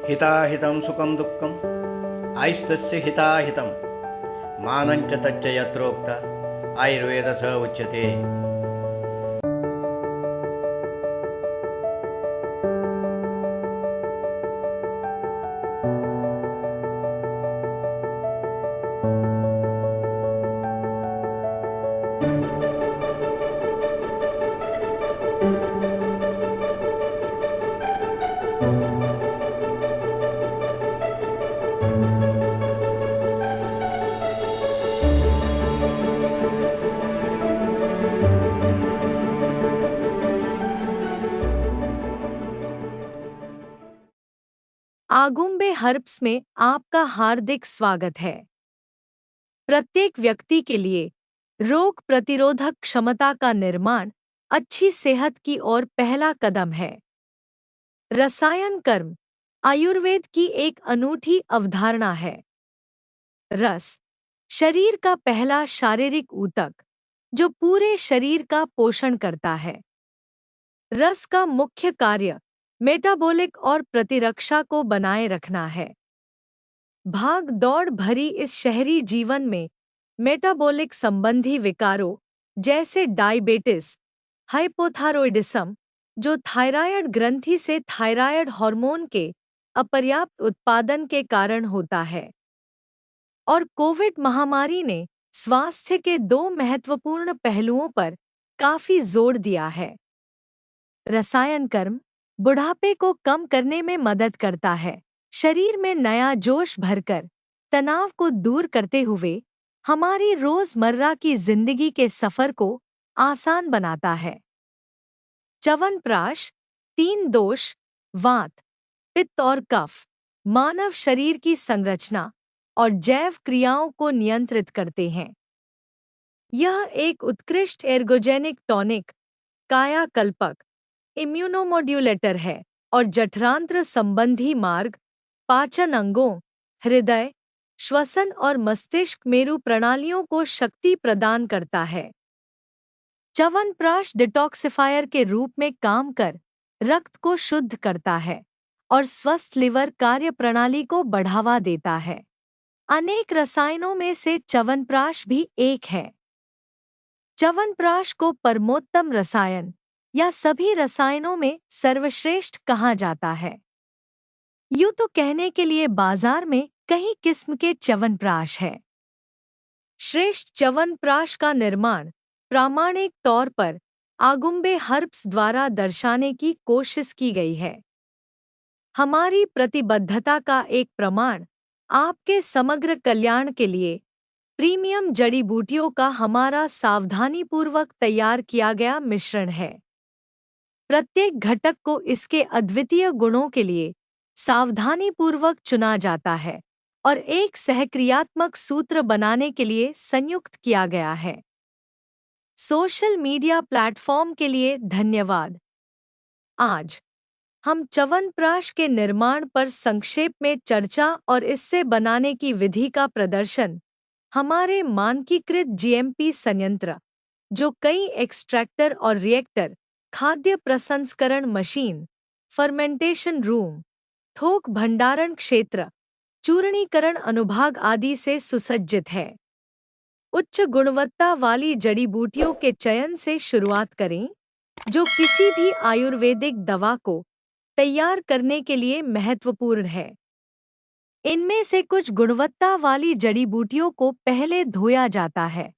हिताहितं सुखं दुःखम् आयुस्तस्य हिताहितं मानं च तच्च यत्रोक्त आयुर्वेद स उच्यते। आगुम्बे हर्ब्स में आपका हार्दिक स्वागत है। प्रत्येक व्यक्ति के लिए रोग प्रतिरोधक क्षमता का निर्माण अच्छी सेहत की ओर पहला कदम है। रसायन कर्म आयुर्वेद की एक अनूठी अवधारणा है। रस शरीर का पहला शारीरिक ऊतक जो पूरे शरीर का पोषण करता है। रस का मुख्य कार्य मेटाबॉलिक और प्रतिरक्षा को बनाए रखना है। भाग दौड़ भरी इस शहरी जीवन में मेटाबॉलिक संबंधी विकारों जैसे डायबिटीज, हाइपोथायरॉयडिज्म, जो थायराइड ग्रंथि से थायराइड हार्मोन के अपर्याप्त उत्पादन के कारण होता है, और कोविड महामारी ने स्वास्थ्य के दो महत्वपूर्ण पहलुओं पर काफी जोर दिया है। रसायन कर्म बुढ़ापे को कम करने में मदद करता है, शरीर में नया जोश भरकर तनाव को दूर करते हुए हमारी रोजमर्रा की जिंदगी के सफर को आसान बनाता है। च्यवनप्राश तीन दोष, वात, पित्त और कफ, मानव शरीर की संरचना और जैव क्रियाओं को नियंत्रित करते हैं। यह एक उत्कृष्ट एर्गोजेनिक टॉनिक, कायाकल्पक, इम्यूनोमोड्यूलेटर है और जठरांत्र संबंधी मार्ग, पाचन अंगों, हृदय, श्वसन और मस्तिष्क मेरु प्रणालियों को शक्ति प्रदान करता है। च्यवनप्राश डिटॉक्सिफायर के रूप में काम कर रक्त को शुद्ध करता है और स्वस्थ लिवर कार्य प्रणाली को बढ़ावा देता है। अनेक रसायनों में से च्यवनप्राश भी एक है। च्यवनप्राश को परमोत्तम रसायन या सभी रसायनों में सर्वश्रेष्ठ कहा जाता है। यूं तो कहने के लिए बाजार में कई किस्म के च्यवनप्राश है। श्रेष्ठ च्यवनप्राश का निर्माण प्रामाणिक तौर पर आगुम्बे हर्ब्स द्वारा दर्शाने की कोशिश की गई है। हमारी प्रतिबद्धता का एक प्रमाण आपके समग्र कल्याण के लिए प्रीमियम जड़ी बूटियों का हमारा सावधानीपूर्वक तैयार किया गया मिश्रण है। प्रत्येक घटक को इसके अद्वितीय गुणों के लिए सावधानीपूर्वक चुना जाता है और एक सहक्रियात्मक सूत्र बनाने के लिए संयुक्त किया गया है। सोशल मीडिया प्लेटफॉर्म के लिए धन्यवाद। आज हम च्यवनप्राश के निर्माण पर संक्षेप में चर्चा और इससे बनाने की विधि का प्रदर्शन हमारे मानकीकृत जीएमपी संयंत्र, जो कई एक्सट्रैक्टर और रिएक्टर, खाद्य प्रसंस्करण मशीन, फर्मेंटेशन रूम, थोक भंडारण क्षेत्र, चूर्णीकरण अनुभाग आदि से सुसज्जित है। उच्च गुणवत्ता वाली जड़ी बूटियों के चयन से शुरुआत करें, जो किसी भी आयुर्वेदिक दवा को तैयार करने के लिए महत्वपूर्ण है। इनमें से कुछ गुणवत्ता वाली जड़ी बूटियों को पहले धोया जाता है,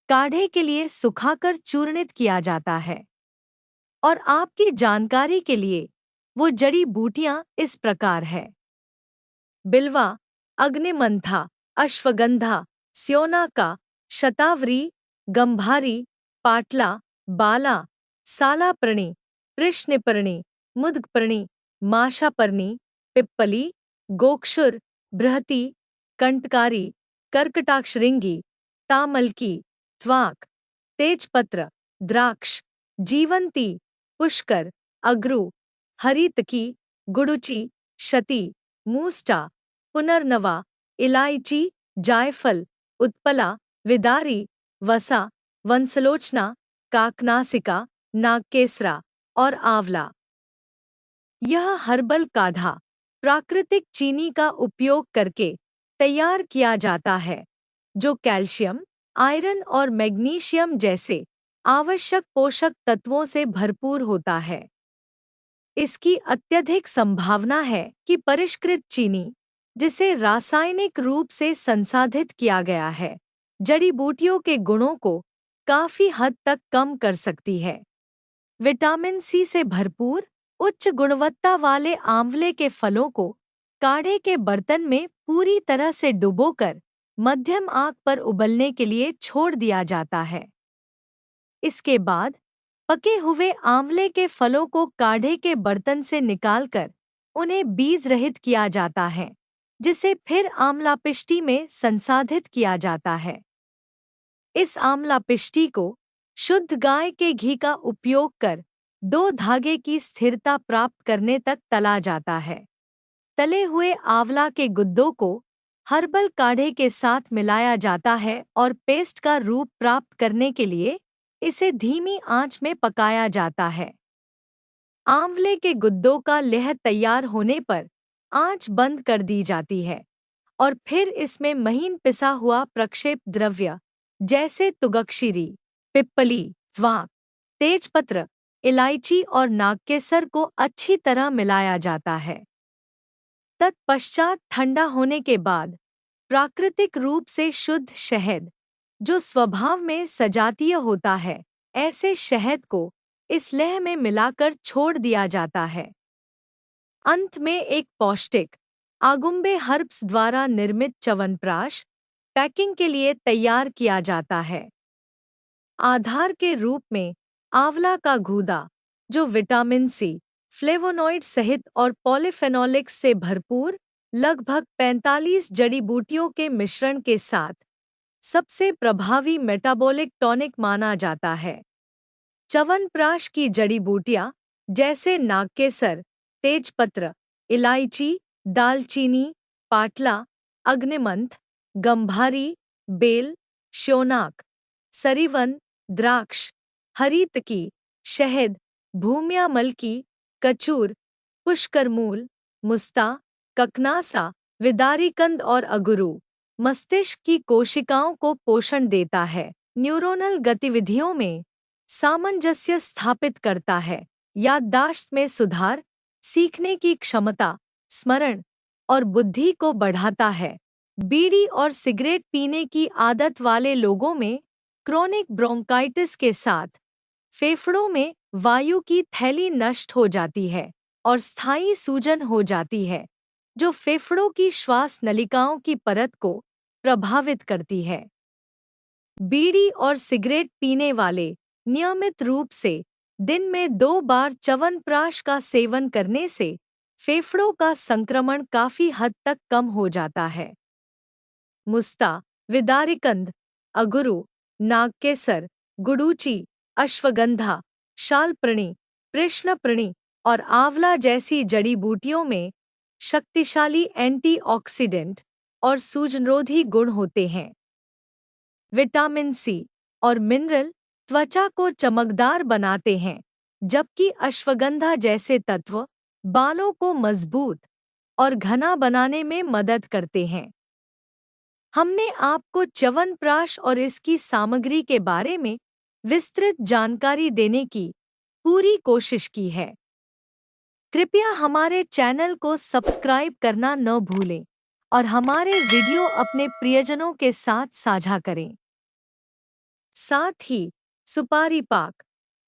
काढ़े के लिए सुखाकर चूर्णित किया जाता है। और आपकी जानकारी के लिए वो जड़ी बूटियां इस प्रकार है: बिल्वा, अग्निमंथा, अश्वगंधा, स्योनाका, शतावरी, गंभारी, पाटला, बाला, सालापर्णी, कृष्णपर्णी, मुद्गपर्णी, माशापर्णी, पिप्पली, गोक्षुर, बृहति, कंटकारी, कर्कटाक्षरिंगी, तामलकी, त्वाक, तेजपत्र, द्राक्ष, जीवंती, पुष्कर, अगरू, हरितकी, गुडुचि, शती, मूस्टा, पुनर्नवा, इलायची, जायफल, उत्पला, विदारी, वसा, वंसलोचना, काकनासिका, नागकेसरा और आंवला। यह हर्बल काढ़ा प्राकृतिक चीनी का उपयोग करके तैयार किया जाता है, जो कैल्शियम, आयरन और मैग्नीशियम जैसे आवश्यक पोषक तत्वों से भरपूर होता है। इसकी अत्यधिक संभावना है कि परिष्कृत चीनी, जिसे रासायनिक रूप से संसाधित किया गया है, जड़ी बूटियों के गुणों को काफी हद तक कम कर सकती है। विटामिन सी से भरपूर उच्च गुणवत्ता वाले आंवले के फलों को काढ़े के बर्तन में पूरी तरह से डुबोकर मध्यम आंच पर उबलने के लिए छोड़ दिया जाता है। इसके बाद पके हुए आंवले के फलों को काढ़े के बर्तन से निकालकर उन्हें बीज रहित किया जाता है, जिसे फिर आंवला पिष्टी में संसाधित किया जाता है। इस आंवला पिष्टी को शुद्ध गाय के घी का उपयोग कर दो धागे की स्थिरता प्राप्त करने तक तला जाता है। तले हुए आंवला के गुद्दों को हर्बल काढ़े के साथ मिलाया जाता है और पेस्ट का रूप प्राप्त करने के लिए इसे धीमी आंच में पकाया जाता है। आंवले के गुद्दों का लेह तैयार होने पर आंच बंद कर दी जाती है और फिर इसमें महीन पिसा हुआ प्रक्षेप द्रव्य जैसे तुगकशीरी, पिप्पली, वाक, तेजपत्र, इलायची और नागकेसर को अच्छी तरह मिलाया जाता है। तत्पश्चात ठंडा होने के बाद प्राकृतिक रूप से शुद्ध शहद, जो स्वभाव में सजातीय होता है, ऐसे शहद को इस लेह में मिलाकर छोड़ दिया जाता है। अंत में एक पौष्टिक आगुम्बे हर्ब्स द्वारा निर्मित च्यवनप्राश पैकिंग के लिए तैयार किया जाता है। आधार के रूप में आंवला का गूदा, जो विटामिन सी, फ्लेवोनॉइड सहित और पॉलीफेनोलिक्स से भरपूर लगभग 45 जड़ी बूटियों के मिश्रण के साथ सबसे प्रभावी मेटाबॉलिक टॉनिक माना जाता है। च्यवनप्राश की जड़ी बूटियां जैसे नागकेसर, तेजपत्र, इलायची, दालचीनी, पाटला, अग्निमंथ, गंभारी, बेल, शोनाक, सरीवन, द्राक्ष, हरीतकी, शहद, भूम्यामलकी, कचूर, पुष्करमूल, मुस्ता, ककनासा, विदारीकंद और अगुरु मस्तिष्क की कोशिकाओं को पोषण देता है, न्यूरोनल गतिविधियों में सामंजस्य स्थापित करता है, याददाश्त में सुधार, सीखने की क्षमता, स्मरण और बुद्धि को बढ़ाता है। बीड़ी और सिगरेट पीने की आदत वाले लोगों में क्रोनिक ब्रोंकाइटिस के साथ फेफड़ों में वायु की थैली नष्ट हो जाती है और स्थायी सूजन हो जाती है, जो फेफड़ों की श्वास नलिकाओं की परत को प्रभावित करती है। बीड़ी और सिगरेट पीने वाले नियमित रूप से दिन में 2 बार च्यवनप्राश का सेवन करने से फेफड़ों का संक्रमण काफी हद तक कम हो जाता है। मुस्ता, विदारिकंद, अगुरु, नागकेसर, गुडूची, अश्वगंधा, शालप्राणी, कृष्णप्राणी और आंवला जैसी जड़ी बूटियों में शक्तिशाली एंटीऑक्सीडेंट और सूजनरोधी गुण होते हैं। विटामिन सी और मिनरल त्वचा को चमकदार बनाते हैं, जबकि अश्वगंधा जैसे तत्व बालों को मजबूत और घना बनाने में मदद करते हैं। हमने आपको च्यवनप्राश और इसकी सामग्री के बारे में विस्तृत जानकारी देने की पूरी कोशिश की है। कृपया हमारे चैनल को सब्सक्राइब करना न भूलें और हमारे वीडियो अपने प्रियजनों के साथ साझा करें। साथ ही सुपारी पाक,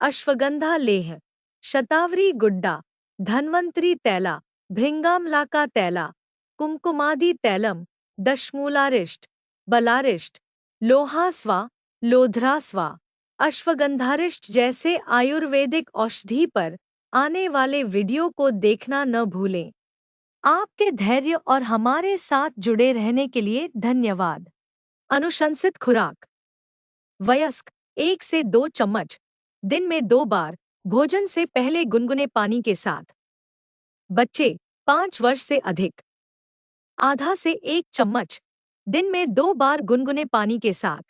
अश्वगंधा लेह, शतावरी गुड्डा, धन्वंतरी तैला, भृंगामलाका तैला, कुमकुमादि तैलम, दशमूलारिष्ट, बलारिष्ट, लोहास्वा, लोधरास्वा, अश्वगंधारिष्ट जैसे आयुर्वेदिक औषधि पर आने वाले वीडियो को देखना न भूलें। आपके धैर्य और हमारे साथ जुड़े रहने के लिए धन्यवाद। अनुशंसित खुराक: वयस्क 1 से 2 चम्मच दिन में 2 बार भोजन से पहले गुनगुने पानी के साथ। बच्चे 5 वर्ष से अधिक आधा से 1 चम्मच दिन में 2 बार गुनगुने पानी के साथ।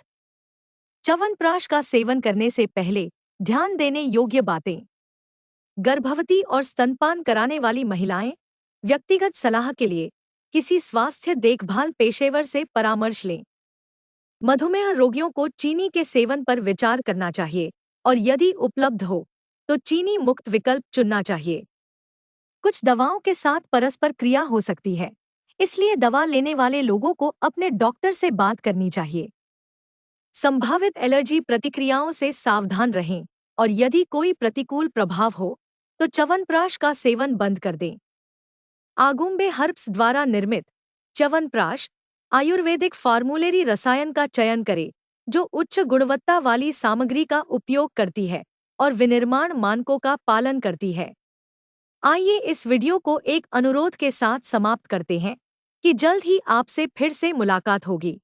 च्यवनप्राश का सेवन करने से पहले ध्यान देने योग्य बातें: गर्भवती और स्तनपान कराने वाली महिलाएं व्यक्तिगत सलाह के लिए किसी स्वास्थ्य देखभाल पेशेवर से परामर्श लें। मधुमेह रोगियों को चीनी के सेवन पर विचार करना चाहिए और यदि उपलब्ध हो तो चीनी मुक्त विकल्प चुनना चाहिए। कुछ दवाओं के साथ परस्पर क्रिया हो सकती है, इसलिए दवा लेने वाले लोगों को अपने डॉक्टर से बात करनी चाहिए। संभावित एलर्जी प्रतिक्रियाओं से सावधान रहें और यदि कोई प्रतिकूल प्रभाव हो तो च्यवनप्राश का सेवन बंद कर दें। आगुम्बे हर्ब्स द्वारा निर्मित च्यवनप्राश आयुर्वेदिक फार्मूलेरी रसायन का चयन करें जो उच्च गुणवत्ता वाली सामग्री का उपयोग करती है और विनिर्माण मानकों का पालन करती है। आइए इस वीडियो को एक अनुरोध के साथ समाप्त करते हैं कि जल्द ही आपसे फिर से मुलाकात होगी।